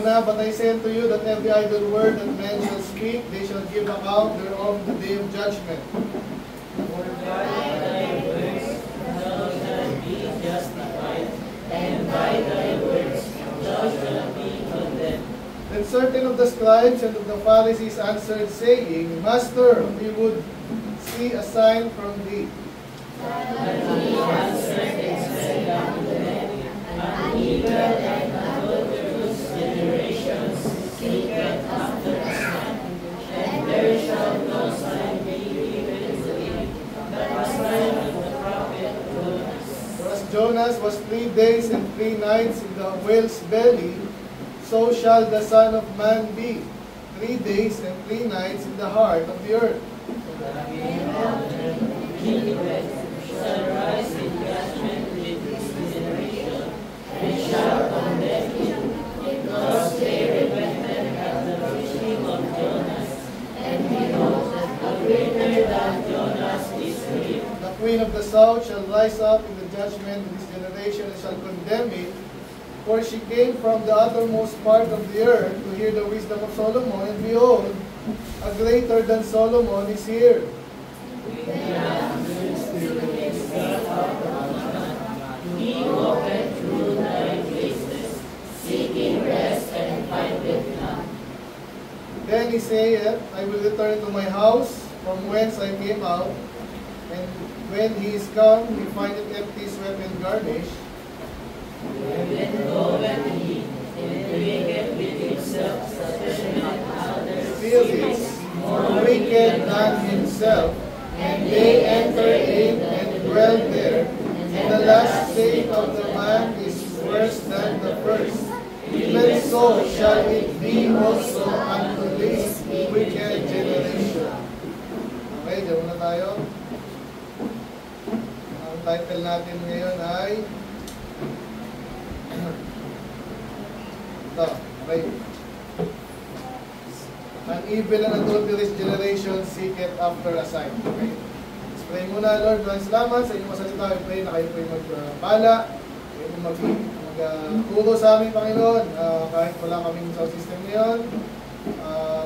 una, but I say unto you that every idle word that men shall speak, they shall give account thereof the day of judgment. For by thy words thou shalt be justified, and by thy words thou shalt be condemned. Then certain of the scribes and of the Pharisees answered, saying, Master, we would see a sign from thee. But he answered and said unto them, An evil and adulterous generation seeketh after a sign, and there shall no sign be given to it, but the sign of the prophet Jonas. For as Jonas was 3 days and 3 nights in the whale's belly, so shall the Son of Man be 3 days and 3 nights in the heart of the earth. Shall rise in judgment with this generation, and shall condemn it, because they repented at the preaching of Jonas, and behold, a greater than Jonas is here. The queen of the south shall rise up in the judgment of this generation and shall condemn it, for she came from the uttermost part of the earth to hear the wisdom of Solomon, and behold, a greater than Solomon is here. He walketh through thy places, seeking rest and findeth none. Then he saith, I will return to my house, from whence I came out, and when he is come, he findeth empty, swept, and garnished. Then goeth he, and drinketh with himself sufficient others, Still is more wicked than himself, and they enter in and dwell there, and the last state of the man is worse than the first. Even so shall it be also unto this wicked generation. Okay, diyan muna tayo. Ang title natin ngayon ay ito, okay. An evil and adulterous generation seeketh after a sign. Okay. Let's pray muna, Lord. Maraming salamat sa inyong masalita. I pray na kayo po yung magpala, kayo po magturo sa amin, Panginoon. Kahit wala kaming sound system ngayon,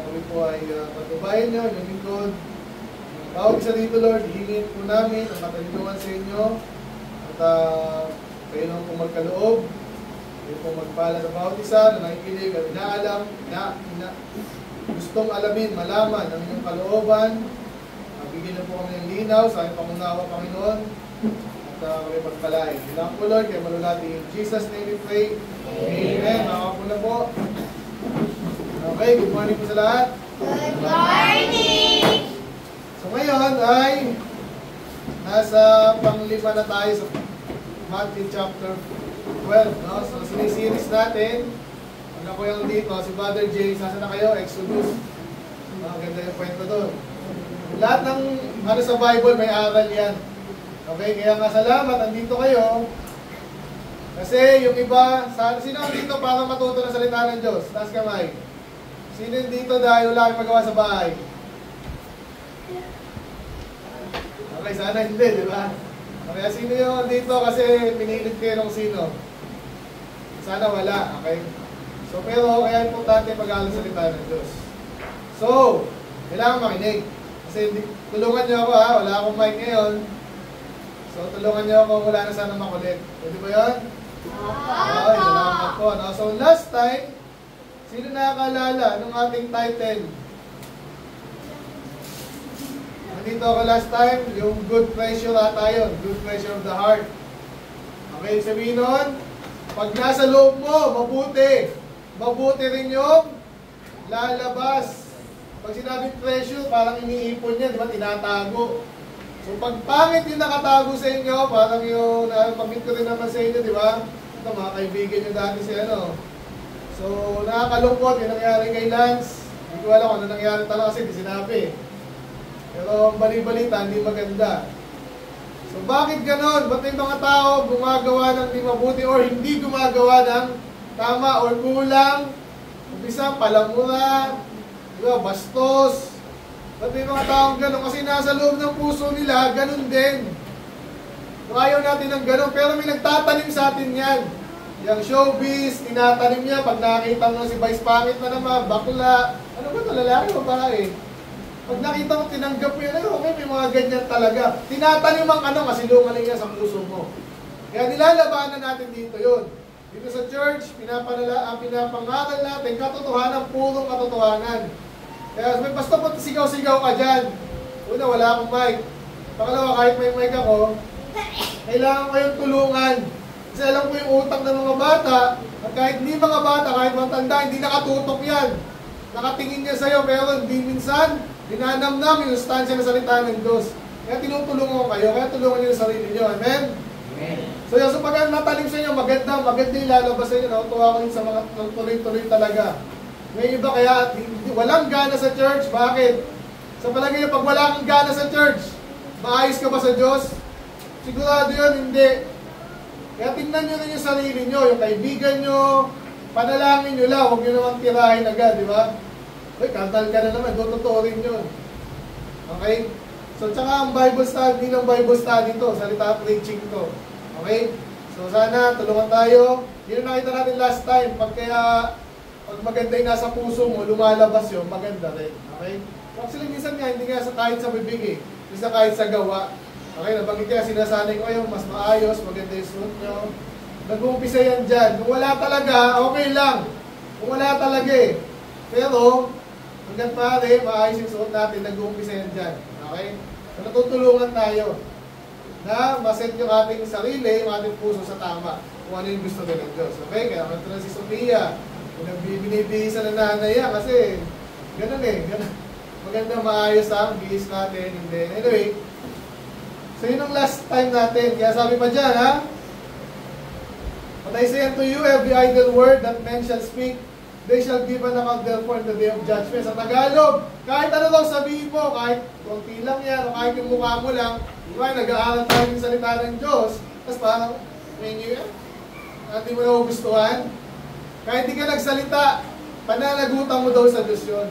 kami po ay patubayan nyo, yung lingkod. Bawat isa dito, Lord, hingin po namin ang matalinuhan sa inyo. At kayo naman po magkaloob. Kayo po magpala sa bawat isa na nakikinig at inaalam, gustong alamin, malaman ang inyong kalooban. Bigyan na po kami ng linaw sa aming pangunawa, Panginoon. At kami pagpalain. Kailangan po, Lord, kaya malulati. In Jesus' name we pray. Amen. Makaka na po. Okay, good morning po sa lahat. Good morning! So ngayon ay nasa panglima na tayo sa Matthew chapter 12. No? So sinisiris natin. Ano ko yung dito, si Brother Jay, sasa na kayo? Exodus. Ganda yung kwento doon. Lahat ng ano sa Bible may aral yan. Okay, kaya nga salamat, nandito kayo. Kasi yung iba, sino dito para matuto ng salita ng Diyos? Taas kamay. Sino dito dahil wala kang magawa sa bahay? Okay, sana hindi, di ba? Okay, sino yung dito kasi pinilit kayo ng sino? Sana wala, okay? So, pero kaya importante pag-aaral salita ng Diyos. So, kailangan makinig. Kasi tulungan niyo ako ha, wala akong mic ngayon. So, tulungan niyo ako, wala na sana makulit. Pwede ba yun? Okay, salamat po. No? So, last time, sino nakakalala nung ating title? Nandito ako last time, yung good treasure ata yun. Good treasure of the heart. Okay, sabihin nun, pag nasa loob mo, mabuti. Mabuti rin yung lalabas. Pag sinabing treasure, parang iniipon niya, di ba? Tinatago. So pag pangit yung nakatago sa inyo, parang yung pag-meet ko rin naman sa inyo, di ba? Ito, mga kaibigan nyo dati si ano. So nakakalungkot yung nangyari kay Lance. Hindi ko alam kung ano nangyari talaga kasi di sinabi. Pero ang bali-balita, hindi maganda. So bakit ganon? Ba't may mga tao gumagawa ng di mabuti or hindi gumagawa ng tama or kulang? Umpisa, palamura, diba, bastos. Ba't may mga taong ganon? Kasi nasa loob ng puso nila, ganon din. So ayaw natin ng ganon, pero may nagtatanim sa atin yan. Yung showbiz, tinatanim niya, pag nakita mo si Vice pangit na naman, bakla, ano ba ito, lalaki o babae? Pag nakita mo, tinanggap mo yan, ay okay, may mga ganyan talaga. Tinatanim ang ano, kasi lumaling niya sa puso mo. Kaya nilalabanan natin dito yun. Dito sa church, pinapangaral natin, katotohanan, purong katotohanan. Kaya may basta po sigaw-sigaw ka dyan. Una, wala akong mic. Pangalawa, kahit may mic ako, kailangan ko yung tulungan. Kasi alam ko yung utak ng mga bata, at kahit hindi mga bata, kahit matanda, hindi nakatutok yan. Nakatingin niya sa'yo, pero hindi minsan, dinanamnam yung sustansya ng salita ng Diyos. Kaya tinutulungan ko kayo, kaya tulungan niyo yung sarili niyo. Amen? Amen. So pag natalim sa inyo, maganda yung lalabas sa inyo. Natuwa ko rin sa mga tuloy-tuloy talaga. Ngayon iba kaya, walang gana sa church. Bakit? Sa palagay niyo, pag wala kang gana sa church, maayos ka ba sa Diyos? Sigurado yun, hindi. Kaya tingnan nyo rin yung sarili nyo, yung kaibigan nyo, panalangin nyo lang, huwag nyo naman tirahin agad, di ba? Uy, kantal ka na naman, totoo rin yun. Okay? So, tsaka ang Bible study, ng Bible study to, salita preaching to. Okay? So, sana, tulungan tayo. Yun ang nakita natin last time, pag maganda yung nasa puso mo, lumalabas yun, maganda rin. Okay? So, actually, minsan nga, hindi nga kahit sa bibig eh, minsan kahit sa gawa. Okay, nabanggit kaya sinasanay ko kayo, mas maayos, maganda yung suot nyo. Nag-uumpisa yan dyan. Kung wala talaga, okay lang. Kung wala talaga eh. Pero, hanggang pare, maayos yung suot natin, nag-uumpisa yan dyan. Okay? So, natutulungan tayo na maset yung ating sarili, yung ating puso sa tama. Kung ano yung gusto ng Diyos. Okay? Kaya ito na si Sophia. Kung nagbibinibihisa na nanay yan, kasi ganun eh. Ganun. Maganda maayos ang bihis natin. And then, anyway, so yun ang last time natin. Kaya sabi pa dyan, ha? But I say unto you, every idle word that men shall speak, they shall give an account therefore in the day of judgment. Sa Tagalog, kahit ano daw sabihin mo, kahit konti lang yan, o kahit yung mukha mo lang, diba, nag-aaral tayo yung salita ng Diyos, tapos parang, menu yan, hindi mo nagugustuhan. Kahit di ka nagsalita, pananagutan mo daw sa Diyos yun.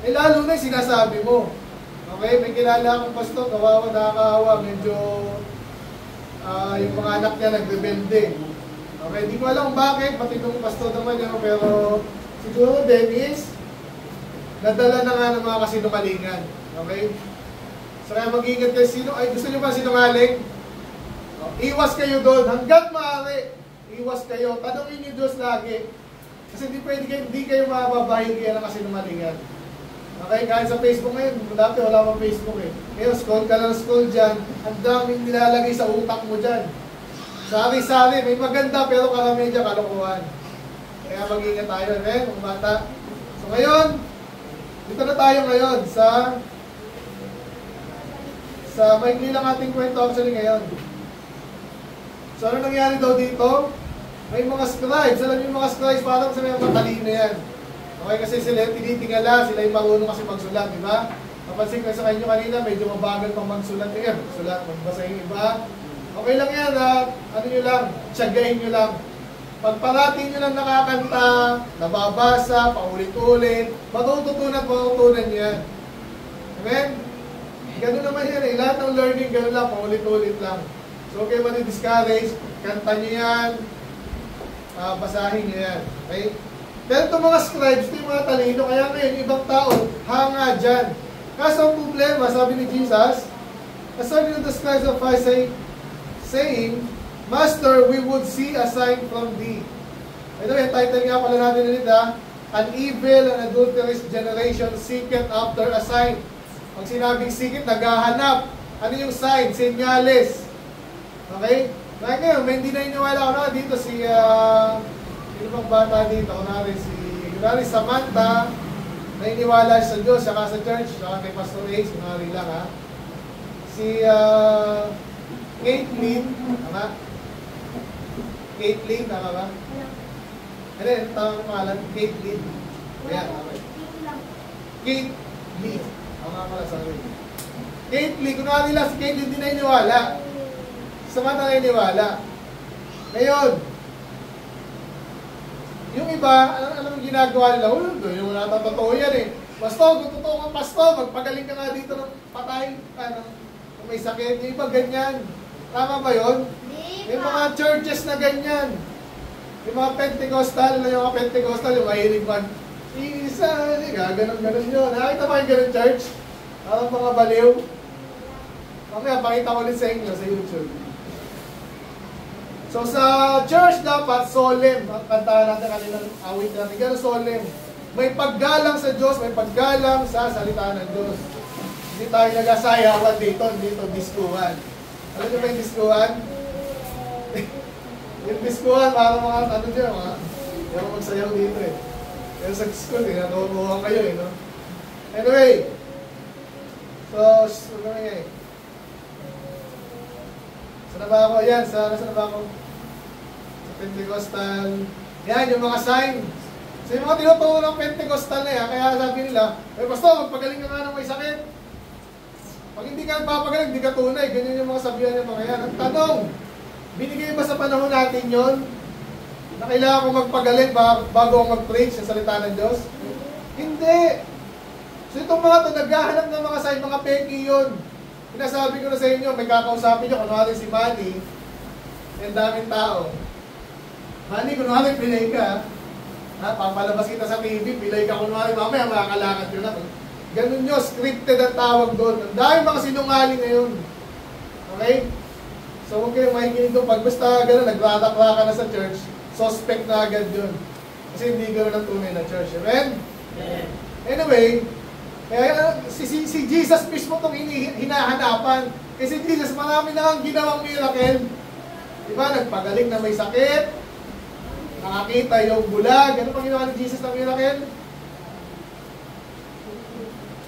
Eh lalo na yung sinasabi mo. Okay, may kilala akong pastor, kawawa, nakakahawa, medyo yung mga anak niya nagbebende. Okay, di ko alam bakit, pati itong pastor naman yun, pero siguro Dennis, nadala na nga ng mga kasinungalingan. Okay? So kaya mag-ingat kayo, gusto nyo ba sinungaling? Iwas kayo doon, hanggat maaari, iwas kayo, tanongin niyo Diyos lagi. Kasi hindi kayo mababahigian ng kasinungalingan. Okay, kahit sa Facebook ngayon, dati wala pang Facebook eh. Ngayon, scroll ka lang scroll dyan, ang daming nilalagay sa utak mo dyan. Sari-sari, may maganda pero karamihan dyan kalokohan. Kaya mag-ingat tayo, mga bata. So ngayon, dito na tayo ngayon sa maikli lang ating kwento actually ngayon. So ano nangyari daw dito? May mga scribes, alam niyo yung mga scribes, parang sa mga matalino yan. Okay, kasi sila tinitingala, sila yung marunong kasi magsulat, di ba? Napansin ko sa kanyo kanina, medyo mabagal pang magsulat eh. Magsulat, magbasa yung iba. Okay lang yan, ano nyo lang, tiyagain nyo lang. Pag parating nyo lang nakakanta, nababasa, paulit-ulit, matututunan nyo yan. Amen? Ganun naman yan eh. Lahat ng learning, ganun lang, paulit-ulit lang. So, okay, madi-discourage, kanta nyo yan, basahin nyo yan. Okay? Pero itong mga scribes, ito yung mga talino, kaya ngayon, ibang tao, hanga dyan. Kaso ang problema, sabi ni Jesus, aside of the scribes of Pharisee, saying, Master, we would see a sign from thee. Ito yung title nga pala natin ulit An evil and adulterous generation seeketh after a sign. Pag sinabing seeketh, naghahanap. Ano yung sign? Senyales. Okay? Kaya ngayon, may hindi na iniwala ko na dito si... Sino pang bata dito? Kunwari Samantha, nainiwala sa Diyos, saka sa church, saka kay Pastor Ace, kunwari lang ha. Si Caitlyn, tama? Caitlyn, tama ba? Ano yun? Tama ang pangalan? Caitlyn. Ayan, okay. Caitlyn. Tama pala sa akin. Caitlyn, kunwari lang si Caitlyn, hindi nainiwala. Samantha nainiwala. Ngayon, yung iba, alam yung ginagawa nila, yung natatotoo yan eh. Pastor, kung totoo nga pastor, magpagaling ka nga dito ng patay, kung may sakit. Yung iba ganyan. Tama ba yun? May mga churches na ganyan. Yung mga Pentecostal, yung mga Pentecostal, yung mahilig man, isa, gaganon-ganon yun. Nakita ba yung ganon, church? Parang mga baliw. Mamaya, pakita ko ulit sa inyo sa YouTube. So sa church dapat solemn. Kantahan natin kaninang awit natin. Gano'n solemn. May paggalang sa Diyos, may paggalang sa salita ng Diyos. Hindi tayo nag-asayawan dito diskuhan. Alam niyo ba yung diskuhan? Yung diskuhan, parang mga ano dyan, yung magsayaw dito eh. Pero sa school, natutuhan kayo eh, no? Anyway, so, ano nga eh? Saan na ba ako? Yan, saan na ba ako? Sa Pentecostal. Yan, yung mga sign. So yung mga tinuturo ng Pentecostal na yan, kaya sabi nila, pastor, magpagaling ka nga ng may sakit. Pag hindi ka nagpapagaling, hindi ka tunay. Ganyan yung mga sabihan ng mga yan. Ang tanong, binigay ba sa panahon natin yon na kailangan ko magpagaling bago ako mag-preach sa salita ng Diyos? Hindi. So itong mga ito, naghahanap ng mga sign, mga peki yun. Pinasabi ko na sa inyo, may kakausapin nyo, kunwari si Manny, yung daming tao. Manny, kunwari pilay ka, papalabas kita sa TV, pilay ka kunwari, mamaya makakalakad ko na. Ganun nyo, scripted ang tawag doon. Ang dami mga sinungaling ngayon. Okay? So huwag kayong makikinig doon. Pag basta gano'n, naglatakla ka na sa church, suspect na agad yun. Kasi hindi gano'n ang tunay na church. Amen? Anyway, kaya si Jesus mismo itong hinahanapan. Kasi Jesus, marami na ang ginawang miracle. Diba? Nagpagaling na may sakit, nakakita yung bulag. Ano pang ginawa ni Jesus ng miracle?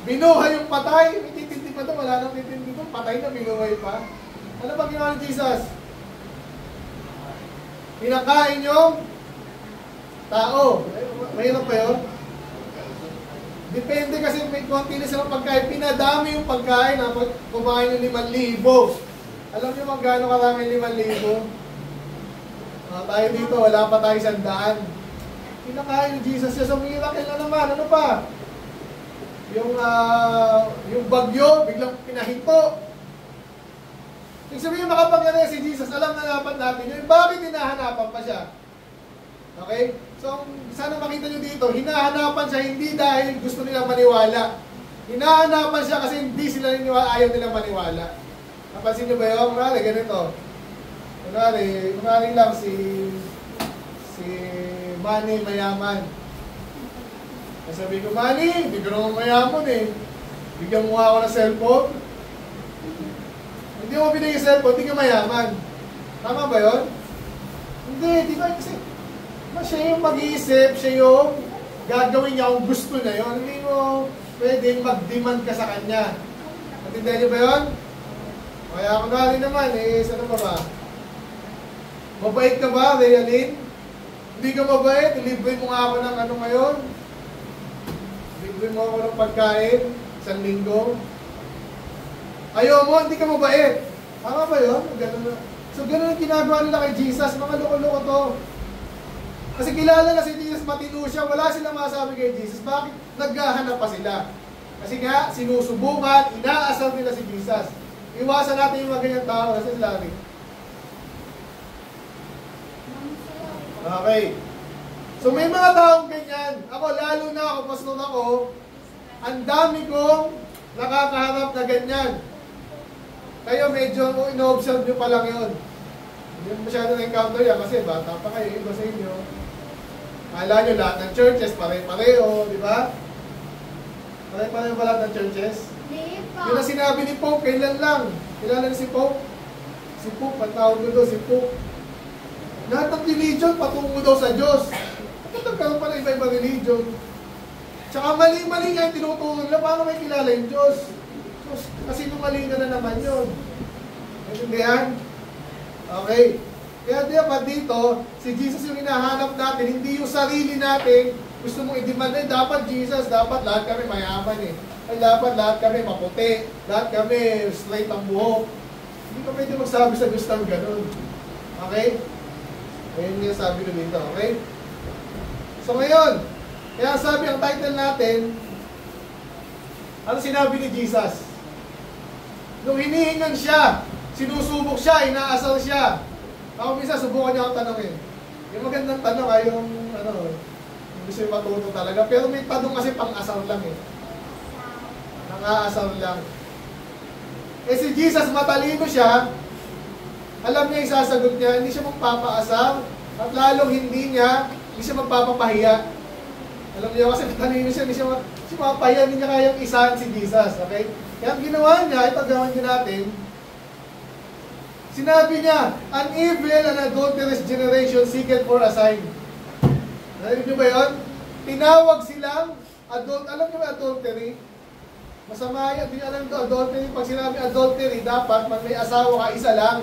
Binuhay yung patay. May titindi pa ito. Wala nang titindi ito. Patay na, binuhay pa. Ano pang ginawa ni Jesus? Pinakain yung tao. Mahirap pa yun? Depende kasi may konti na silang pagkain. Pinadami yung pagkain na kumain ng 5,000. Alam niyo magkano karami 5,000? Tayo dito, wala pa tayo 100. Pinakain ni Jesus siya sa miracle na naman. Ano pa? Yung bagyo, biglang pinahinto. Ibig sabihin, makapangyarihan si Jesus, alam na dapat natin yun. Bakit hinahanapan pa siya? Okay? So, sana makita nyo dito, hinahanapan siya hindi dahil gusto nilang maniwala. Hinahanapan siya kasi hindi sila ayaw nilang maniwala. Napansin nyo ba yun? Kunwari, ganito. Kunwari lang si Manny mayaman. Sabi ko, Manny, hindi ko naman mayaman eh. Bigyan mo ako ng cellphone. Hindi mo binigay cellphone, hindi ka mayaman. Tama ba yun? Hindi, di ba? Kasi siya yung mag-iisip, siya yung gagawin niya kung gusto niya yun. Hindi mo pwedeng mag-demand ka sa kanya. Natindihan niyo ba yun? Kaya ako na rin naman eh, saan ba ba? Mabait ka ba, Realin? Hindi ka mabait, libre mo nga ako ng ano ngayon. Libre mo ako ng pagkain, 1 linggo. Ayaw mo, hindi ka mabait. Tama ba yun? Ganun. So ganun ang ginagawa nila kay Jesus, mga loko-loko to. Kasi kilala na si Jesus, matino siya, wala silang masabi kay Jesus. Bakit naghahanap pa sila? Kasi nga, sinusubukan, inaasar nila si Jesus. Iwasan natin yung mga ganyan tao kasi sila rin. Okay. So may mga taong ganyan. Ako, lalo na ako, pastor ako, ang dami kong nakakaharap na ganyan. Kayo medyo ino-observe nyo pa lang yun. Hindi mo masyado na-encounter yan kasi bata pa kayo, iba sa inyo. Kala nyo lahat ng churches, pare-pareho, di ba? Pare-pareho ba lahat ng churches? Yun ang sinabi ni Pope, kailan lang? Kilala si Pope? Si Pope, patawag ko doon, si Pope. Lahat ng religion, patungo daw sa Diyos. Bakit nagkaroon pa ng iba-iba religion? Tsaka mali-mali nga yung tinuturo nila, paano may kilala yung Diyos? So, kasi mali na naman yun. Naintindihan? Okay. Kaya dapat dito, si Jesus yung hinahanap natin, hindi yung sarili natin, gusto mong i-demand eh, dapat Jesus, dapat lahat kami mayaman eh. Ay dapat lahat kami maputi, lahat kami straight ang buhok. Hindi ka pwede magsabi sa Diyos ng ganun. Okay? Ayun yung sabi ko dito, okay? So ngayon, kaya sabi ang title natin, ano sinabi ni Jesus? Nung hinihingan siya, sinusubok siya, inaasal siya. Ako minsan, subukan niya akong tanongin. Yung magandang tanong ay yung, hindi siya matuto talaga. Pero may tanong kasi pang-asar lang eh. Nang-aasar lang. Eh si Jesus, matalino siya. Alam niya isasagot niya, hindi siya magpapaasar. At lalong hindi siya magpapapahiya. Alam niyo kasi matalino siya, hindi siya mapapahiya, hindi niya kayang isahan si Jesus. Okay? Kaya ang ginawa niya, ito gawin din natin, sinabi niya, an evil and adulterous generation seeketh for a sign. Narinig niyo ba yun? Tinawag silang alam niyo ba adultery? Masama yan, hindi alam ito adultery. Pag sinabi adultery, dapat pag may asawa ka, isa lang.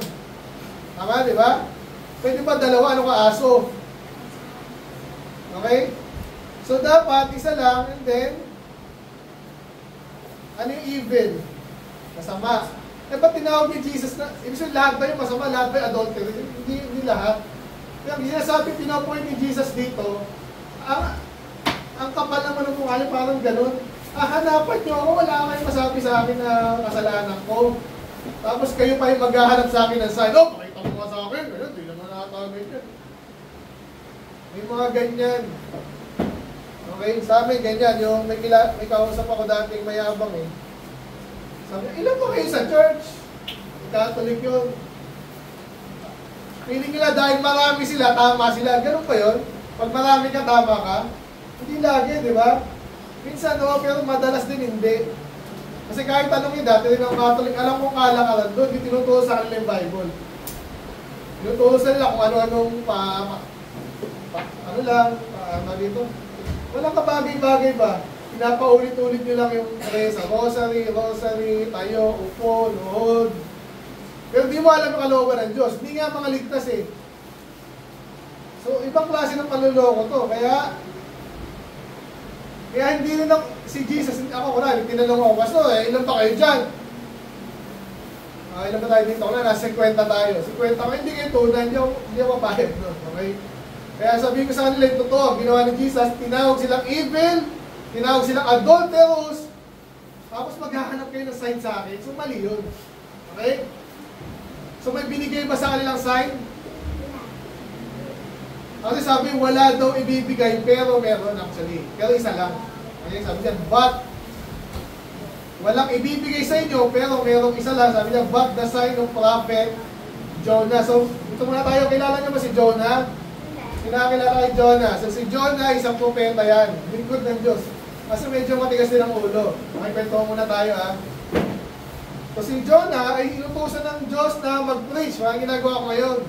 Tama, di ba? Pwede ba dalawa, ano ka, aso? Okay? So dapat, isa lang, and then, ano yung evil? Masama. Eh, ba't tinawag ni Jesus na, ibig sabihin lahat ba yung masama, lahat ba yung adultery? Hindi lahat. Kaya ang sinasabi, pinapoint ni Jesus dito, ang kapal naman ng mukha niya, parang ganun. Hanapan niyo ako, wala kayong masabi sa akin na kasalanan ko. Tapos kayo pa yung maghahanap sa akin ng sign, pakita mo nga sa akin, ganun, di naman nakatagay yan. May mga ganyan. Okay, sa amin ganyan, yung may kausap ako dating mayabang eh. Sabi, ilan pa kayo sa church? Catholic yun. Feeling nila dahil marami sila, tama sila. Ganun pa yun? Pag marami ka, tama ka? Hindi lagi, di ba? Minsan, pero madalas din hindi. Kasi kahit tanongin dati rin ang Catholic, alam kong kalakaran doon, di tinuturo sa kanila yung Bible. Tinuturo sa nila kung ano-anong dito. Walang kabagay-bagay ba? Pinapaulit-ulit nyo lang yung sa rosary, tayo, upo, luhod. Pero di mo alam yung kalooban ng Diyos. Hindi nga mga ligtas eh. So, ibang klase ng panluloko to. Kaya hindi rin si Jesus, ako tinanong ako, Pastor, ilan pa kayo dyan? Ilan pa tayo dito? Nasa 50 tayo. 50 ko, hindi kayo tunay, hindi ako papayag. No? Okay? Kaya sabihin ko sa kanila yung totoo, ginawa ni Jesus, tinawag silang evil, tinawag silang adulterous, tapos maghahanap kayo ng sign sa akin. So mali yun. Okay? So may binigay ba sa kanilang sign? Kasi sabi, wala daw ibibigay, pero meron actually. Pero isa lang. Okay, sabi niya, but, walang ibibigay sa inyo, pero merong isa lang. Sabi niya, but the sign of prophet Jonah. So, ito muna tayo. Kilala niyo ba si Jonah? Kinakilala kay Jonah. So, si Jonah, isang propeta yan. Lingkod ng Diyos. Kasi medyo matigas din ang ulo. Okay, kwento muna tayo ha. So, si Jonah ay inutusan ng Diyos na mag-preach. Mga ginagawa ko ngayon.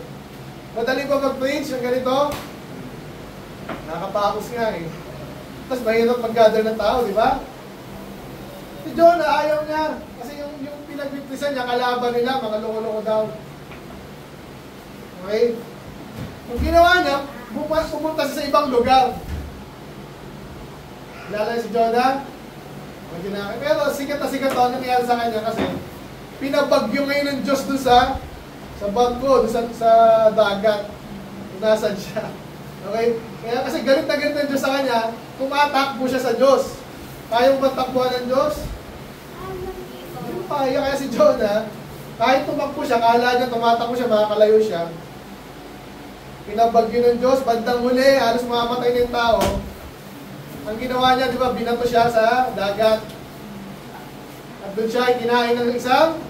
Madali ba mag-preach yung ganito? Nakapakos nga eh. Tapos mahirap mag-gather ng tao, di ba? Si Jonah, ayaw niya. Kasi yung pinag-preachisan niya, kalaban nila, mga loko-loko daw. Okay? Ang ginawa niya, pumunta siya sa ibang lugar. Kilala si Jonah? Pero sikat na sikat ang nangyari sa kanya kasi pinabagyo ngayon ng Diyos doon sa barko, doon sa dagat. Kung nasan siya. Okay? Kaya kasi galit na galit ng Diyos sa kanya, tumatakbo siya sa Diyos. Kaya mo ba takbuhan ng Diyos? Hindi pa. Kaya si Jonah, kahit tumakbo siya, kala niya tumatakbo siya, makakalayo siya. Pinabagyo ng Diyos, bandang huli, halos mamamatay na yung tao. Ang ginawa niya, di ba, binato siya sa dagat. At doon siya ay kinain ng isang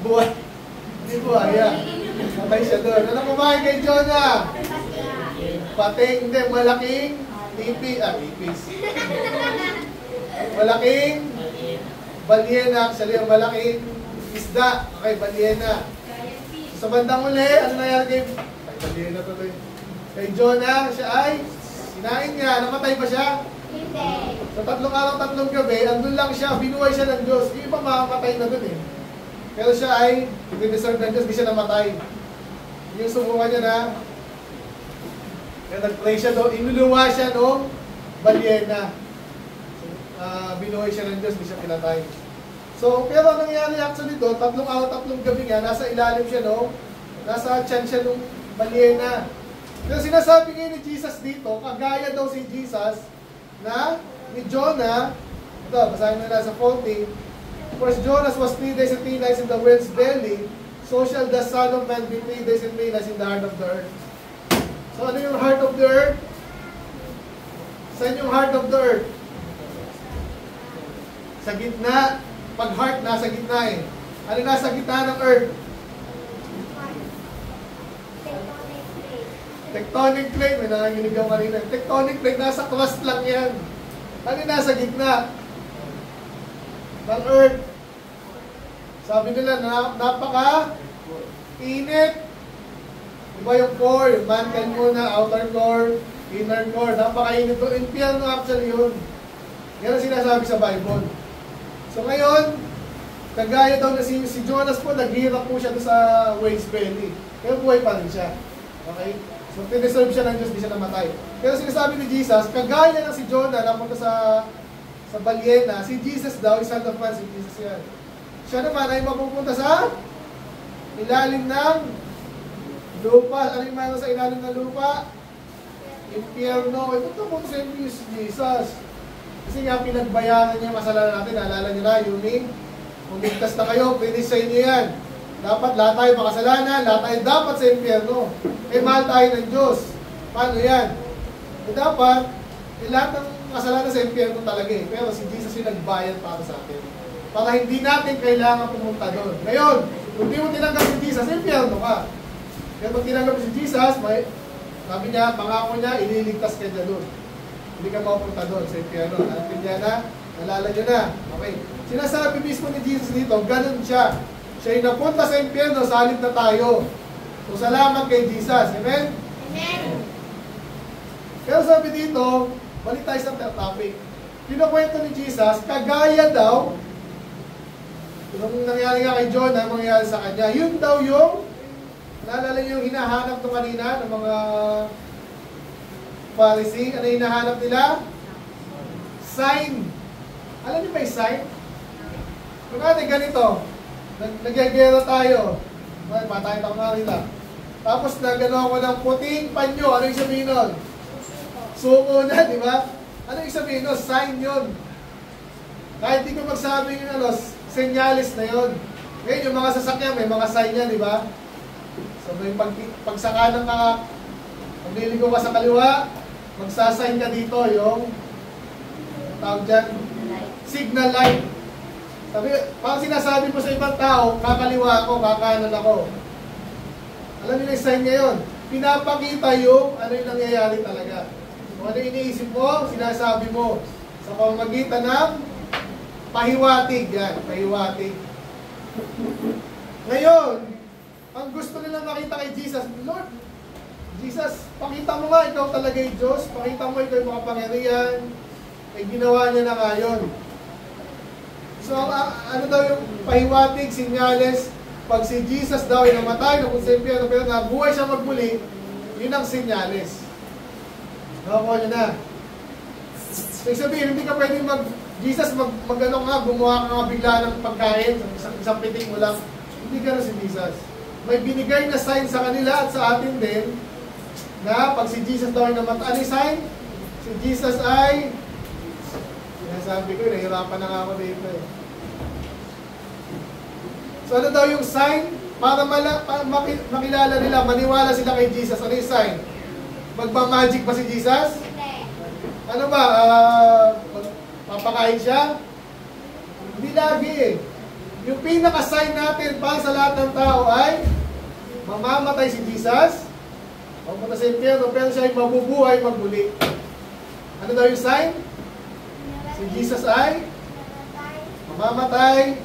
buhay. Hindi buhaya. Matay siya doon. Ano kumain kay Jonah? Pating, hindi, malaking ipis. Malaking balyena. Actually, ang malaking isda. Okay, balyena. Sa bandang huli, ano nangyari kay balyena tuloy? Kay Jonah, siya ay sinain niya. Namatay ba siya? Hindi. Sa 3 araw, 3 gabi, andun lang siya, binuhay siya ng Diyos. Yung iba makamatay na dun eh. Pero siya ay i-deserve ng Diyos, di siya namatay. Yung subukan niya na, kaya nag-pray siya doon, inuluwa siya noong balyena. Binuhay siya ng Diyos, di siya pinatay. So, pero nangyari actually doon, 3 araw, 3 gabi nga, nasa ilalim siya nasa tiyan siya nung balyena. Pero sinasabi ngayon ni Jesus dito, kagaya daw si Jesus, na ni Jonah, ito, basahin mo na sa 40, for Jonas was 3 days and 3 nights in the whale's belly, so shall the Son of Man be 3 days and 3 nights in the heart of the earth. So ano yung heart of the earth? Saan yung heart of the earth? Sa gitna. Pag heart, nasa gitna eh. Ano nasa gitna ng earth? Tectonic plate. May nanganginig ako kanina. Tectonic plate, nasa crust lang yan. Ano nasa gitna ng earth? Sabi nila, napaka-init. Diba yung core? Yung mantle muna, outer core, inner core. Napaka-init to. Impyerno actually yun. Yan ang sinasabi sa Bible. So ngayon, kagaya daw na si Jonas po, naghihirap po siya sa whale's belly. Pero buhay pa rin siya. Okay? So tineserve siya ng Diyos, di siya namatay. Pero sinasabi ni Jesus, kagaya ng si Jonah napunta sa balyena, si Jesus daw, is Son of Man, si Jesus yan. Siya naman ay mapupunta sa ilalim ng lupa. Ano yung meron sa ilalim ng lupa? Impyerno. Ito po sa Jesus. Kasi nga pinagbayaran niya kasalanan natin. Naalala niyo na, Yuning, kung ligtas na kayo, finish sa inyo yan. Dapat lahat tayo makasalanan, lahat tayo dapat sa impyerno. Eh mahal tayo ng Diyos. Paano yan? Eh dapat, lahat ng kasalanan sa impyerno talaga eh. Pero si Jesus yung nagbayad para sa atin. Para hindi natin kailangan pumunta doon. Ngayon, kung di mo tinanggap si Jesus, impyerno ka. Kaya pag tinanggap si Jesus, sabi niya, pangako niya, ililigtas ka niya doon. Hindi ka mapunta doon sa impyerno. Alam niya na, nalala niyo na. Okay. Sinasabi mismo ni Jesus dito, ganun siya. Siya yung napunta sa impyerno, sa halip na tayo. So, salamat kay Jesus. Amen? Amen. Pero sabi dito, balik tayo sa topic. Pinukwento ni Jesus, kagaya daw, yung nangyari nga kay Jonah, mangyayari sa kanya, yun daw yung, naalala niyo yung hinahanap nung kanina ng mga Pharisee, ano yung hinahanap nila? Sign. Alam niyo ba yung sign? Kung natin ganito, nagyagera tayo. Patay tayo nga nila. Tapos nagano ako ng puting panyo. Ano yung sabihin nun? Suko na, di ba? Ano yung sabihin nun? Sign yun. Kahit di ko magsabi yung senyalis na yun. Ngayon, yung mga sasakyan, may mga sign yan, di ba? So, may pagsakanan ka, pagliligo ka sa kaliwa, magsasign ka dito yung tawag dyan, signal light. Sabi, parang sinasabi mo sa ibang tao, kakaliwa ako, kakanan ako. Alam niyo yung sign ngayon, pinapakita yung ano yung nangyayari talaga. Kung ano iniisip mo, sinasabi mo. Sa pamamagitan ng pahiwatig. Yan, pahiwatig. Ngayon, ang gusto nilang makita kay Jesus, Lord, Jesus, pakita mo nga, ikaw talaga yung Diyos. Pakita mo, ikaw yung makapangyarihan. Eh, ginawa niya na nga yun. So, ano daw yung pahiwatig, sinyales, pag si Jesus daw ay namatay, nakunsempyo, pero nabuhay siya magmuli, yun ang sinyales. Nakuha niyo na. So, sabihin, hindi ka pwedeng mag-ano nga, gumawa ka nga bigla ng pagkain, isang pitik mo lang. Hindi ka na si Jesus. May binigay na sign sa kanila at sa atin din, na pag si Jesus daw ay namatay, ano yung sign? Si Jesus ay, sinasabi ko, nahirapan na nga ako dito eh. So ano daw yung sign? Para makilala nila, maniwala sila kay Jesus. Ano yung sign? Magpa-magic ba si Jesus? Ano ba? Papakain siya? Hindi lagi eh. Yung pinaka-sign natin para sa lahat ng tao ay mamamatay si Jesus, mapunta sa impyerno, pero siya ay mabubuhay magmuli. Ano daw yung sign? Si Jesus ay mamamatay,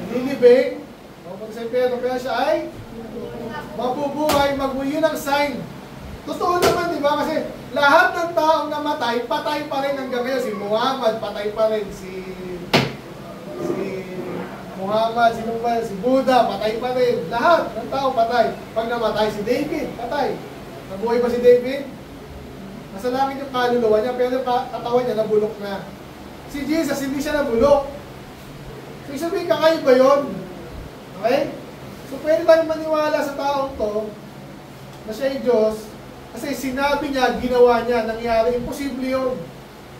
nililibing, mapunta sa impyerno, pero siya ay mabubuhay magmuli. Yun ang sign. Totoo naman, di ba? Kasi lahat ng taong namatay, patay pa rin hanggang ngayon. Si Muhammad, patay pa rin. Si Muhammad, sino ba? Si Buddha, patay pa rin. Lahat ng tao patay. Pag namatay si David, patay. Nabuhay ba si David? Nasa langit yung kaluluwa niya, pero yung katawan niya nabulok na. Si Jesus, hindi siya nabulok. So, sabihin, kakaiba yun. Okay? So, pwede tayong maniwala sa taong to na siya ay Diyos kasi sinabi niya, ginawa niya, nangyari. Imposible yun.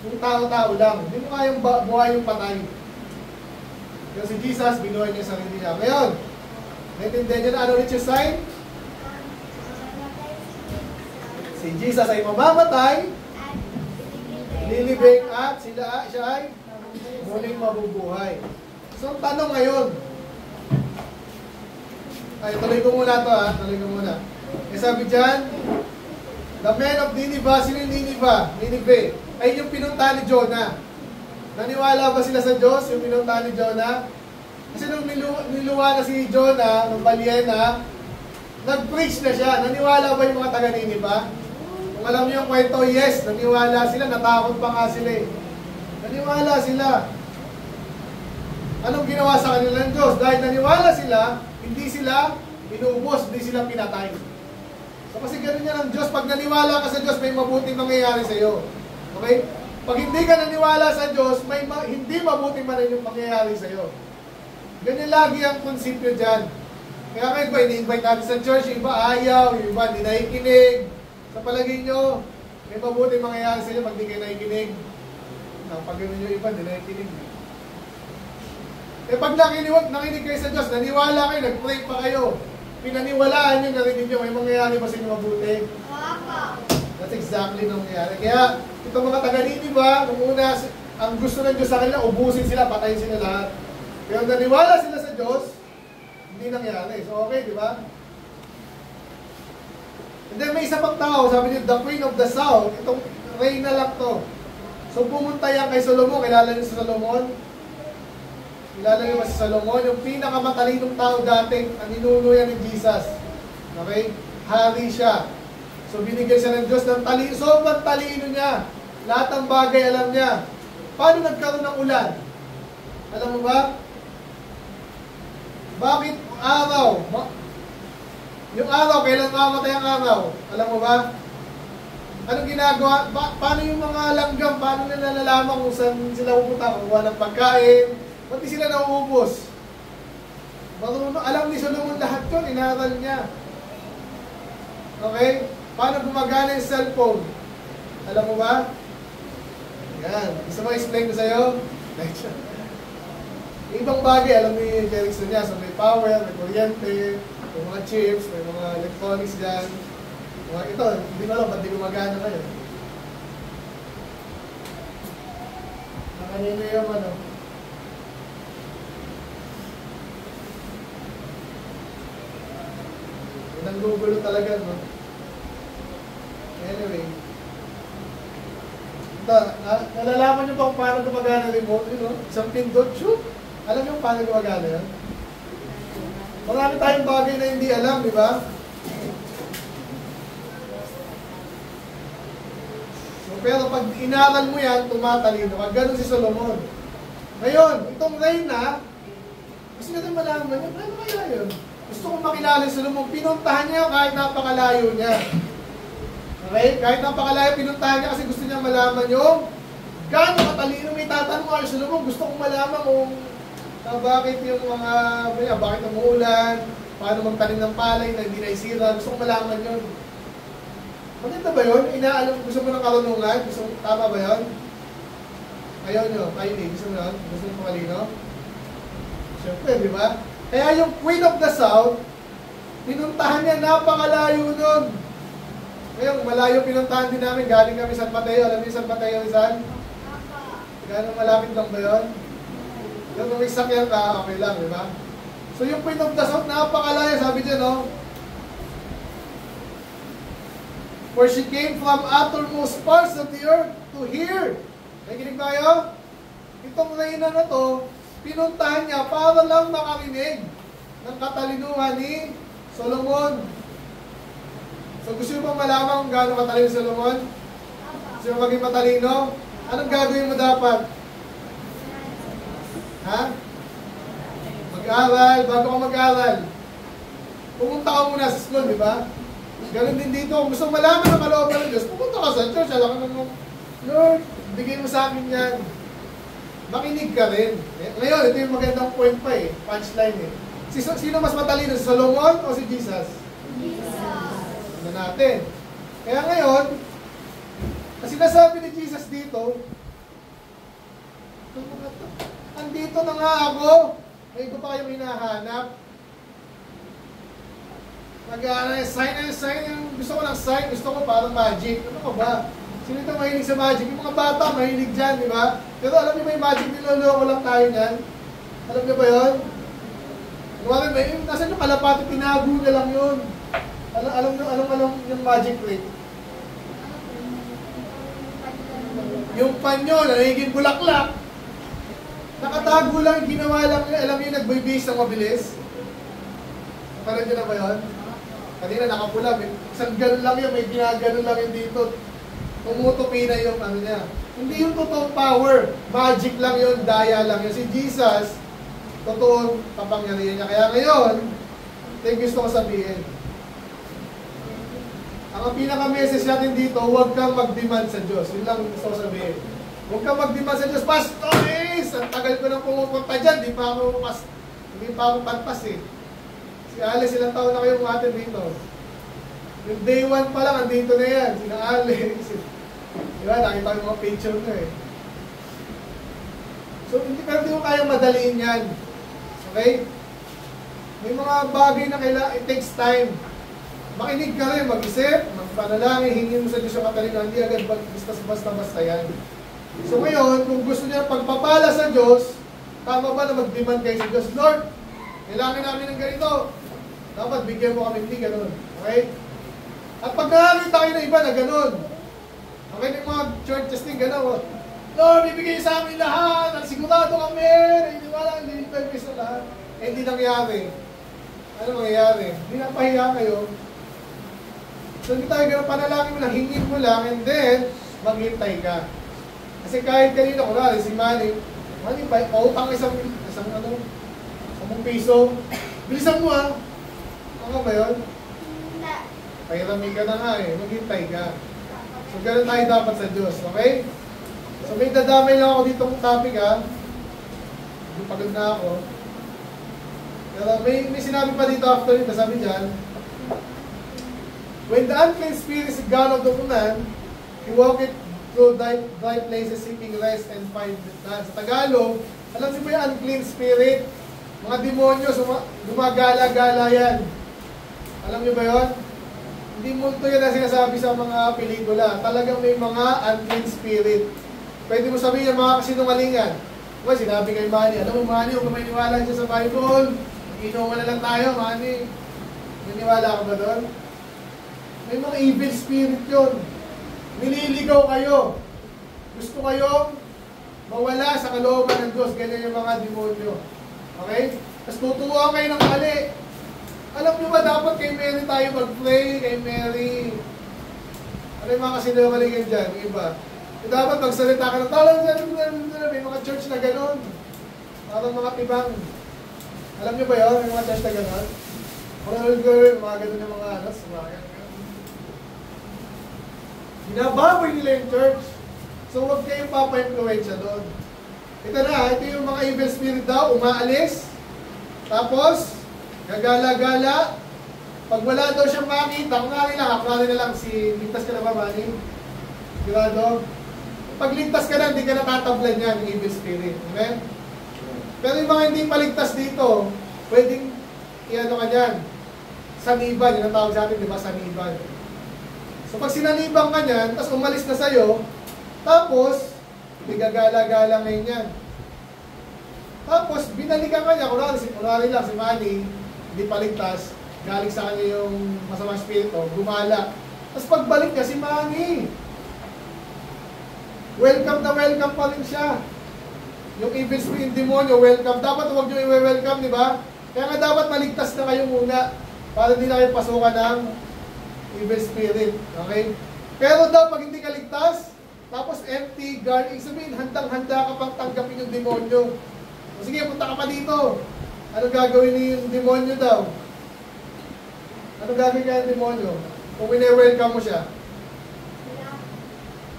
Yung tao-tao lang. Hindi mo kayang buhay yung patay. Pero si Jesus, binuhay niya sa sarili niya. Ngayon, naintindihan niyo na ano ulit yung sign? Si Jesus ay mamamatay, At lilibing at siya ay muling mabubuhay. So, ang tanong ngayon, ay tuloy ko muna to tuloy ko muna. Eh sabi dyan, the men of Nineveh, sino yung Nineveh, ay yung pinunta ni Jonah. Naniwala ba sila sa Diyos, yung pinunta ni Jonah? Kasi nung niluwa na si Jonah, nung balyena, nag-preach na siya. Naniwala ba yung mga taga Nineveh? Kung alam niyo yung kwento, yes, naniwala sila, natakot pa nga sila eh. Naniwala sila. Anong ginawa sa kanila ng Diyos? Dahil naniwala sila, hindi sila inubos, hindi sila pinatay. So kasi ganun yan ang Diyos. Pag naniwala ka sa Diyos, may mabuting mangyayari sa iyo. Okay? Pag hindi ka naniwala sa Diyos, may hindi mabuting man yung mangyayari sa iyo. Ganyan lagi ang konsepto dyan. Kaya ngayon ba, ini-invite natin sa church, yung iba ayaw, yung iba hindi nakikinig. Sa palagay nyo, may mabuting mangyayari sa iyo pag hindi kayo nakikinig. Pag gano'n yung iba, hindi nakikinig. Eh pag nakinig kayo sa Diyos, naniwala kayo, nag-pray pa kayo, pinaniwalaan nyo, narinig nyo, may mangyayari ba sa inyo mabuti? That's exactly nang nangyayari. Kaya, itong mga taga-Nineveh, nung una, ang gusto ng Diyos sa kanila, ubusin sila, patayin sila lahat. Pero naniwala sila sa Diyos, hindi nangyari. So okay, di ba? And then may isa pang tao, sabi niyo, the Queen of the South, itong reyna lang to. So pumunta yan kay Solomon, kilala niyo si Solomon? Kilala niyo ba si Solomon? Yung pinakamatalinong tao dati, ang ninuno yan ni Jesus. Okay? Hari siya. So binigyan siya ng Diyos ng talino. Sobrang talino niya. Lahat ng bagay alam niya. Paano nagkaroon ng ulan? Alam mo ba? Bakit araw? Yung araw, kailan mamatay ang araw? Alam mo ba? Anong ginagawa? Paano yung mga langgam? Paano nila nalalaman kung saan sila pupunta? Kukuha ng pagkain? Ba't di sila nauubos? Marunong, alam ni Solomon lahat yun, inaral niya. Okay? Paano gumagana yung cellphone? Alam mo ba? Yan. Gusto mo explain ko sa'yo? Ibang bagay, alam ni Jerickson niya. So may power, may kuryente, may mga chips, may mga electronics dyan. Ito, hindi ko alam, ba't di gumagana kayo? Nakanino yung ano? Nanggugulo talaga, no? Anyway. Ito, nalalaman nyo pa kung paano gumagana remote, you know? Isang pindot, shoot! Alam nyo kung paano gumagana yan? Marami tayong bagay na hindi alam, di ba? So, pero pag inaral mo yan, tumatalino ka. Ganun si Solomon. Ngayon, itong reyna, gusto natin malaman yun. Ano kaya yun? Gusto kong makilala si Solomon. Pinuntahan niya kahit napakalayo niya. Okay? Kahit napakalayo, pinuntahan niya kasi gusto niya malaman yung gaano katalino. May tatanong ako si Solomon. Gusto kong malaman kung bakit yung mga, bakit umuulan, paano magtanim ng palay na hindi naisira. Gusto kong malaman yun. Maganda ba yun? Gusto mo ng karunungan? Tama ba yun? Ayaw nyo, Kylie, gusto mo yun? Gusto mo makalino? Siyempre, di ba? Kaya yung Queen of the South, pinuntahan niya, napakalayo nun. Ngayon, malayo pinuntahan din namin, galing kami San Mateo. Alam niyo San Mateo, Rizal? Gano'ng malapit lang ba yun? Yung kung may sakyan ka, okay lang, di ba? So yung Queen of the South, napakalayo, sabi niya, no? For she came from uttermost parts of the earth to hear. Nakikinig ba kayo? Itong reyna na to, pinuntahan niya para lang makarinig ng katalinuhan ni Solomon. So gusto mo malaman kung gaano katalino si Solomon? Gusto mo maging matalino? Anong gagawin mo dapat? Ha? Mag-aral. Bago ka mag-aral, pumunta ka muna sa school, di ba? Ganon din dito. Kung gusto malaman ang kalooban ng Diyos, pumunta ka sa church. Alam ka naman, Lord, bigay mo sa akin yan. Makinig ka rin. Ngayon, ito yung magandang point pa eh. Punchline eh. Sino mas matalino? Si Solomon o si Jesus? Jesus. Ano natin? Kaya ngayon, kasi nasabi ni Jesus dito, andito na nga ako. May iba pa kayong hinahanap. Sign. Gusto ko lang ng sign, gusto ko parang magic. Ano ka ba? Sino ito mahilig sa magic? Yung mga bata mahilig dyan, di ba? Pero alam niyo ba yung magic, niloloko lang tayo niyan? Alam niyo ba yun? Nasaan yung kalapati, tinago niya lang yun. Alam yung magic trick. Yung panyo na nagiging bulaklak, nakatago lang, ginawa lang niya, alam niyo yung nagbibihis ng mabilis? Parang nyo na ba yun? Kanina nakapula, isang ganun lang yun, may ginaganon lang yun dito. Tumutupi na yung ano niya. Hindi yung totoong power, magic lang yun, daya lang yun. Si Jesus, totoong kapangyarihan niya. Kaya ngayon, ito yung gusto ko sabihin. Ang pinaka-message natin dito, huwag kang mag-demand sa Diyos. Yun lang gusto ko sabihin. Huwag kang mag-demand sa Diyos. Pastores! Ang tagal ko nang pumupunta dyan. Hindi pa ako pantas eh. Si Alex, ilang taon na kayo umatin dito? Yung day 1 pa lang, andito na yan. Sina Alex. Diba? Nakita ko yung mga picture na eh. So, pero hindi ko kaya madaliin yan. Okay? May mga bagay na kailangan, it takes time. Makinig ka rin, mag-isip, magpanalangin, hingin mo sa Diyos yung katalino, hindi agad basta-basta yan. So ngayon, kung gusto niya pagpapala sa Diyos, tama ba na mag-demand kayo sa Diyos? Lord, kailangan namin ng ganito. Dapat bigyan mo kami, hindi ganun. Okay? At pag nakakita kayo ng iba na ganun, okay, yung mga churches din ganun, Lord, bibigay sa amin lahat, at sigurado kami, hindi wala, hindi sa lahat. Eh, hindi nangyari. Ano mangyayari? Hindi napahiya kayo. So hindi tayo ganun, panalangin mo lang, hingin mo lang, and then, maghintay ka. Kasi kahit kanina, kunwari, si Manny, pautang isang piso, bilisan mo ha. Ano ba yun? Pahirami ka na nga eh, maghintay ka. So ganun tayo dapat sa Diyos, okay? So may dadamay lang ako ditong topic ha. Pagod na ako. Pero may sinabi pa dito after ito, sabi dyan, when the unclean spirit is gone of the woman, he walketh through dry places seeking rest and find none. Sa Tagalog, alam niyo ba yung unclean spirit? Mga demonyo, gumagala-gala yan. Alam niyo ba yun? Hindi multo yan na sinasabi sa mga pelikula. Talagang may mga unclean spirit. Pwede mo sabihin yung mga kasinungalingan. Well, sinabi kay Manny, alam mo Manny, huwag ka may niwala dyan sa Bible. Inuman na lang tayo, Manny. Naniwala ka ba doon? May mga evil spirit yun. Nililigaw kayo. Gusto kayong mawala sa kalooban ng Diyos. Ganyan yung mga demonyo. Okay? Tapos tuturuan kayo ng mali. Alam nyo ba dapat kay Mary tayo mag-pray? Kay Mary. Ano yung mga kasinungalingan dyan? Yung iba. Dapat magsalita ka ng talang may mga church na gano'n. Parang mga tibang. Alam nyo ba yun? May mga church na gano'n? Mga gano'n yung mga anas. Binababoy nila yung church. So huwag kayong papa-influensya doon. Ito na, ito yung mga evil spirit daw, umaalis. Tapos, gagala-gala. Pag wala daw siyang makita, kunwari na lang si ligtas ka na ba, Manny? Sigurado? Pag ligtas ka na, hindi ka natatablan yan, yung evil spirit. Okay? Pero yung mga hindi paligtas dito, pwedeng, i-ano ka dyan, saniban, yun ang tawag sa atin, di ba, saniban. So pag sinaniban ka niyan, tapos umalis na sa'yo, tapos, bigagala-gala ngayon yan. Tapos, binalikan ka niya, kunwari lang, si Manny, hindi paligtas, galing sa kanya yung masamang spirito, gumala. Tapos pagbalik niya, si Manny, welcome na welcome pa rin siya. Yung evil spirit, demonyo, welcome. Dapat huwag nyo i-welcome, di ba? Kaya nga dapat maligtas na kayo muna para hindi na kayo pasukan ng evil spirit. Okay? Pero daw, pag hindi ka ligtas, tapos empty, guarding, sabihin, handang-handa ka pang tanggapin yung demonyo. O sige, punta ka pa dito. Ano gagawin ni yung demonyo daw? Ano gagawin niya yung demonyo? Kung wini-welcome mo siya?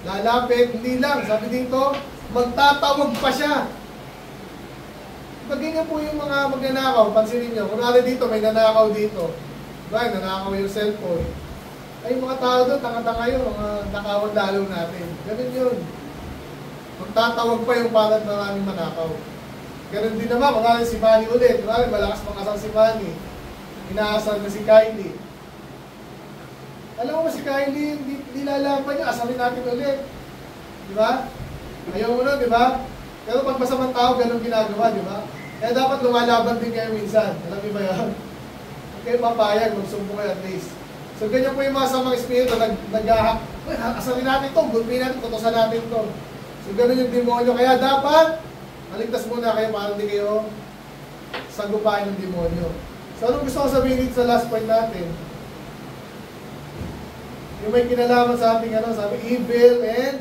Lalapit, hindi lang. Sabi dito, magtatawag pa siya. Pag ganyan po yung mga magnanakaw, pansinin nyo, kung dito, may nanakaw dito. Diba, nanakaw yung cellphone. Ay, mga tao doon, tanga-tanga yun, mga nakawan lalo natin. Ganun yun. Magtatawag pa yung parang maraming manakaw. Ganun din naman, kung si Manny ulit. Malakas makasal si Manny. Inaasal na si Kylie. Alam mo si Kylie, hindi lalaban niya, asamin natin ulit. Di ba? Ayaw mo nun, di ba? Pero pag masamang tao, ganun ginagawa, di ba? Kaya dapat lumalaban din kayo minsan. Alam niyo ba yan? Kayo papayag, magsumbong kayo at least. So ganyan po yung mga samang espiritu, nag-ahak. Asamin natin to, gulpin natin, tutusan natin to. So ganun yung demonyo. Kaya dapat, maligtas muna kayo para hindi kayo sagupain ng demonyo. So anong gusto ko sabihin dito sa last point natin? Yung may kinalaman sa ating sabi, evil and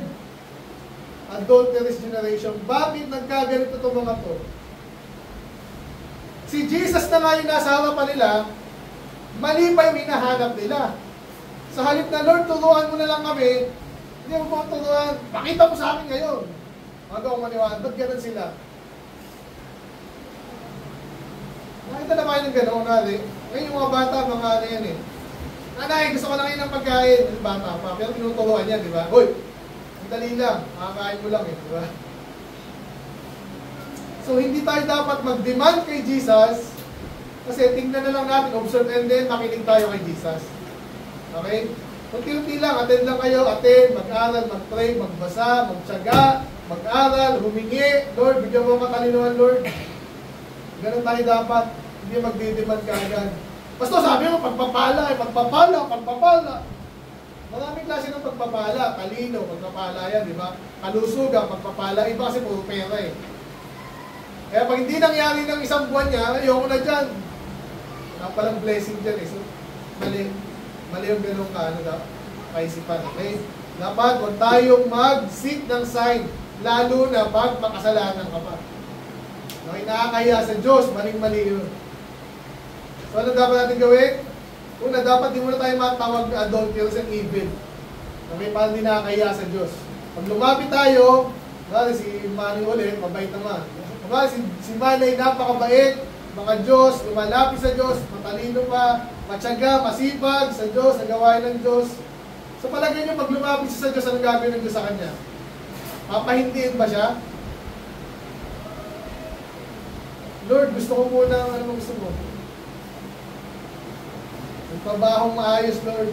adulterous generation. Bakit nagkaganito itong mga to? Si Jesus na nga yung nasa harapan nila, mali pa yung hinahanap nila. Sa halip na, Lord, tulungan mo na lang kami, hindi mo po tulungan, pakita mo sa amin ngayon. Bago ako maniwala, ba't ganun sila? Nakita na kayo ng gano'n, nari. Ngayon yung mga bata, mga ano yan eh. Nanay, gusto ko lang yun ng pagkain. Yung bata pa, pero tinuturuan yan, di ba? Hoy, ang dali lang, makakain mo lang eh, di ba? So, hindi tayo dapat mag-demand kay Jesus kasi tingnan na lang natin, observe and then makinig tayo kay Jesus. Okay? Unti-unti lang, attend lang kayo, attend, mag-aral, mag-pray, magbasa, magtiyaga, mag-aral, humingi. Lord, bigyan mo makalinuan, Lord. Ganun tayo dapat, hindi magdi-demand ka agad. Pastor, sabi mo, pagpapala. Maraming klase ng pagpapala. Talino, pagpapala yan, di ba? Kalusugan, pagpapala. Iba kasi puro pera eh. Kaya pag hindi nangyari ng isang buwan niya, ayoko na dyan. Wala palang blessing dyan eh. So, mali yung ganun kaisipan. Okay? Dapat, huwag tayong mag-seek ng sign. Lalo na pag makasalanan ka pa. Okay, nakakaya sa Diyos, maling-mali yun. So, ano dapat natin gawin? Una, dapat di muna tayo matawag na adulterous and evil. Okay, para hindi nakakaya sa Diyos. Pag lumapit tayo, si Manny ulit, mabait naman. Si Manny, napakabait, mga Diyos, lumalapit sa Diyos, matalino pa, matyaga, masipag sa Diyos, sa gawain ng Diyos. So palagay niyo, pag lumapit siya sa Diyos, anong gagawin ng Diyos sa kanya? Papahindiin ba siya? Lord, gusto ko muna, ano gusto mo? Magtrabahong maayos, Lord.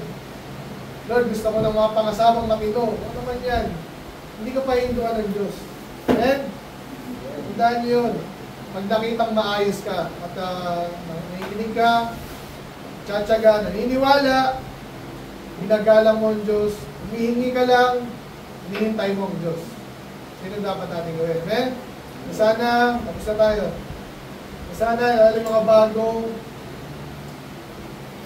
Lord, gusto ko ng mga pangasawang matino. Ano naman yan? Hindi ka pahinduan ng Diyos. And, tandaan niyo yun. Pag nakitang maayos ka at nakikinig ka, tsatsaga, naniniwala, ginagalang mo ang Diyos, humihingi ka lang, hinihintay mo ang Diyos. Sino dapat natin gawin? Amen? Sana, tapos na tayo. Sana, alam mga bagong,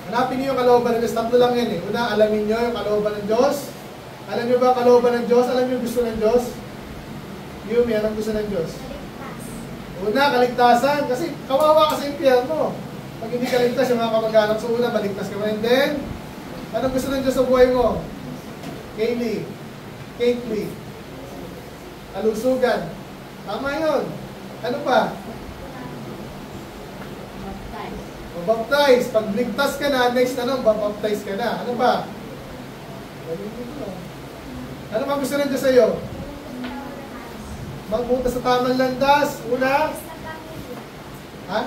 hanapin niyo yung kalooban ng Diyos. Tatlo lang yan eh. Una, alamin niyo yung kalooban ng Diyos. Alam niyo ba ang kalooban ng Diyos? Alam niyo yung gusto ng Diyos? Yung yan ang gusto ng Diyos. Una, kaligtasan. Kasi kawawa ka sa impyerno. Pag hindi kaligtas, yung mga kamag-anak sa una, maligtas ka. And then, anong gusto ng Diyos sa buhay mo? Kaylee. Kalusugan. Tama yun. Ano pa? Babaptize. Pag ligtas ka na, next tanong, babaptize ka na. Ano pa? Ano pa gusto ng Diyos sa'yo? Magpunta sa tamang landas. Una? Ha?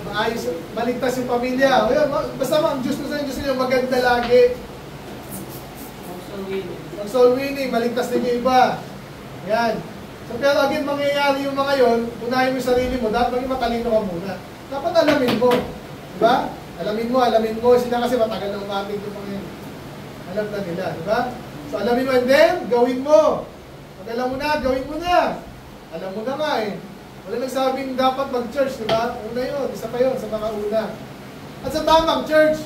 Maayos, maligtas yung pamilya. O yun, basta ang Diyos na sa inyo, maganda lagi. Mag-soul winning, maligtas din yung iba. Yan. So, pero again, mangyayari yung mga yon, unahin mo yung sarili mo, dapat maging matalino ka muna. Dapat alamin mo. Diba? Alamin mo. Sila kasi matagal na umating yung mga yun. Alam na nila, diba? So, alamin mo and then, gawin mo. Pag alam mo na, gawin mo na. Alam mo na nga eh. Wala nagsabing dapat mag-church, diba? Una yun, isa pa yun, sa mga una. At sa tamang church,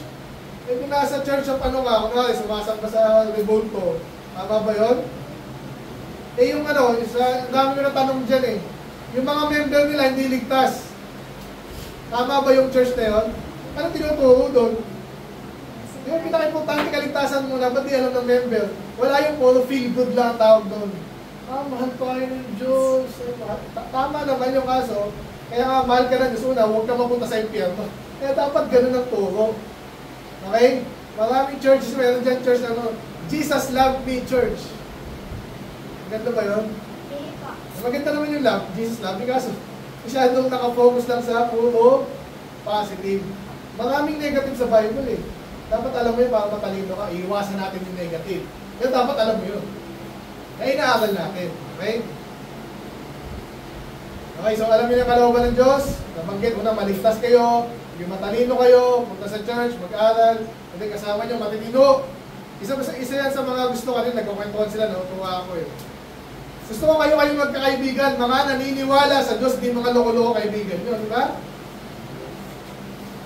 eh kung nasa church of ano nga, kung sumasang ka sa Revolto, tama ba yun? Eh yung ano, dami ko na tanong dyan eh. Yung mga member nila hindi ligtas. Tama ba yung church na yun? Anong tinuturo doon? Yung pinaka-importante kaligtasan muna, ba't di alam ng member? Wala yung puro feel good lang ang tawag doon. Mahal ko kayo ng Diyos. Tama naman yung kaso. Kaya nga, mahal ka ng Diyos. Una, huwag ka mapunta sa impyerno. Kaya dapat ganun ang turo. Okay? Maraming churches, meron dyan church na Jesus Love Me Church. Maganda ba yun? Maganda naman yung love, Jesus Love Me. Kaso, masyadong nakafocus lang sa puro positive. Maraming negative sa Bible eh. Dapat alam mo yun, para matalino ka, iiwasan natin yung negative. Kaya dapat alam mo yun. Kaya inaaral natin. Okay? Okay, so alam niyo yung kalooban ng Diyos. Nabanggit mo na maligtas kayo, yung matalino kayo, punta sa church, mag-aral, hindi kasama nyo, matitino. Isa yan sa mga gusto ko rin, nagkukwentuhan sila, natuwa ako eh. Gusto ko kayo kayong magkakaibigan, mga naniniwala sa Diyos, di mga loko-loko kaibigan nyo, di ba?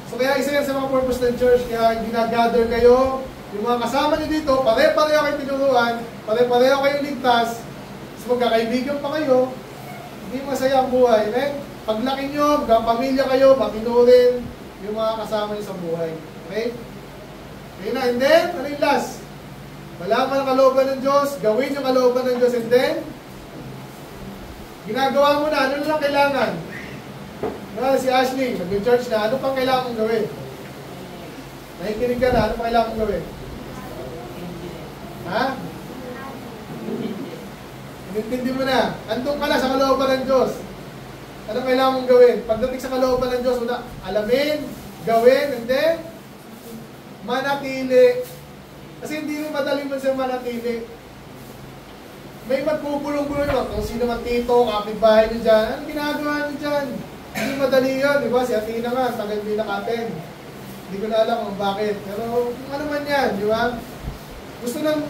So kaya isa yan sa mga purpose ng church, kaya ginagather kayo, yung mga kasama nyo dito, pare-pareho kayong tinuruan, pare-pareho kayong ligtas, so magkakaibigan pa kayo, hindi masaya ang buhay. Eh? Paglaki nyo, magkapamilya kayo, matinurin yung mga kasama nyo sa buhay. Okay? Okay na, and then, ano yung last? Malaman ang kalooban ng Diyos, gawin yung kalooban ng Diyos, and then, ginagawa mo na, ano lang kailangan? Si Ashley, nag-church na, ano pang kailangan mong gawin? Nakikinig ka na, ano pang kailangan mong gawin? Ha? Inintindi mo na. Andun ka na sa kalooban ng Diyos. Ano kailangan mong gawin? Pagdating sa kalooban ng Diyos, una, alamin, gawin, and then, manatili. Kasi hindi rin madali mo siya manatili. May magpupulong-pulong yun. Kung sino man tito, kapitbahay nyo dyan, ano ginagawa nyo dyan? Hindi madali yun, di ba? Si Athena nga, tagal binakatin. Hindi ko na alam kung bakit. Pero kung ano man yan, di ba? Gusto ng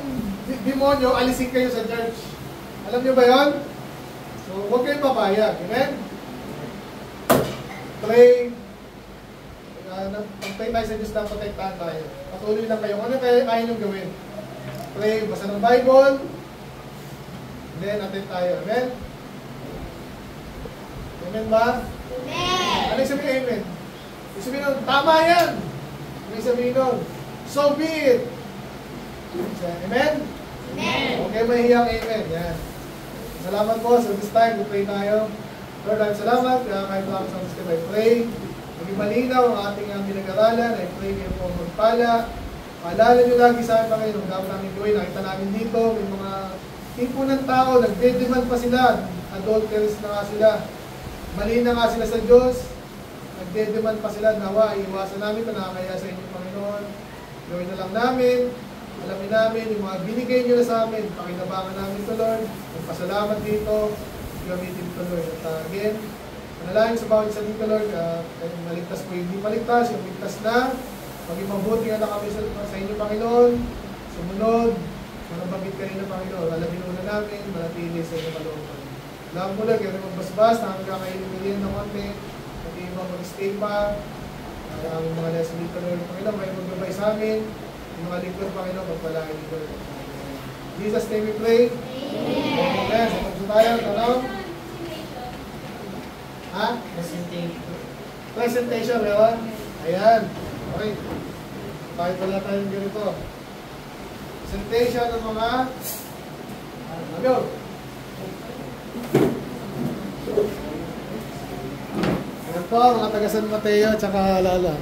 demonyo, alisin kayo sa church. Alam nyo ba yun? So, huwag kayong papayag. Amen? Pray. Pag-pray tayo sa Diyos na protektahan tayo. Patuloy lang kayo. Ano kaya nyo gawin? Pray, basa ng Bible. Then, attend tayo. Amen? Amen ba? Amen. Ano yung sabihin amen? Yung sabihin nun, tama yan! Ano yung sabihin nun? So be it! Amen? Amen. Okay, mahihiyang amen. Yan. Salamat po. So this time, pray tayo. Lord, I'm salamat. Kahit wala ko sa gusto, I pray. Maging malinaw ang ating pinag-aralan. I pray kayo po magpala. Paalala nyo lagi sa akin, Panginoon, dapat namin gawin. Nakita namin dito, may mga tipo ng tao, nagde-demand pa sila. Adulterers na nga sila. Mali na nga sila sa Diyos. Nagde-demand pa sila. Nawa, iiwasan namin ito, nakakaya sa inyo, Panginoon. Gawin na lang namin. Alamin namin yung mga binigay nyo na sa amin. Pakinabangan namin ito, Lord. Magpasalamat dito. Gamitin ito, Lord. At again, manalangin sa bawat isa dito, Lord. Maligtas po hindi maligtas. Yung ligtas na. Maging mabuti na kami sa inyo, Panginoon. Sumunod. Manabagit kayo na, Panginoon. Alamin muna namin. Manatili sa inyo kalooban. Alam mo lang, kaya magbasbas. Nakakakainin ng konti. At ibang mag-stay pa. Ang mga lesson dito, Lord. Panginoon, may magbabay sa amin. Yung mga lingkod, Panginoon, magpalain dito. Jesus name we pray. Amen. Amen. Sa pagso tayo, tanong? Ha? Presentation, meron? Ayan. Okay. Kahit wala tayong ganito. Presentation ng mga ano? Ayan po, mga taga San Mateo, tsaka Lala.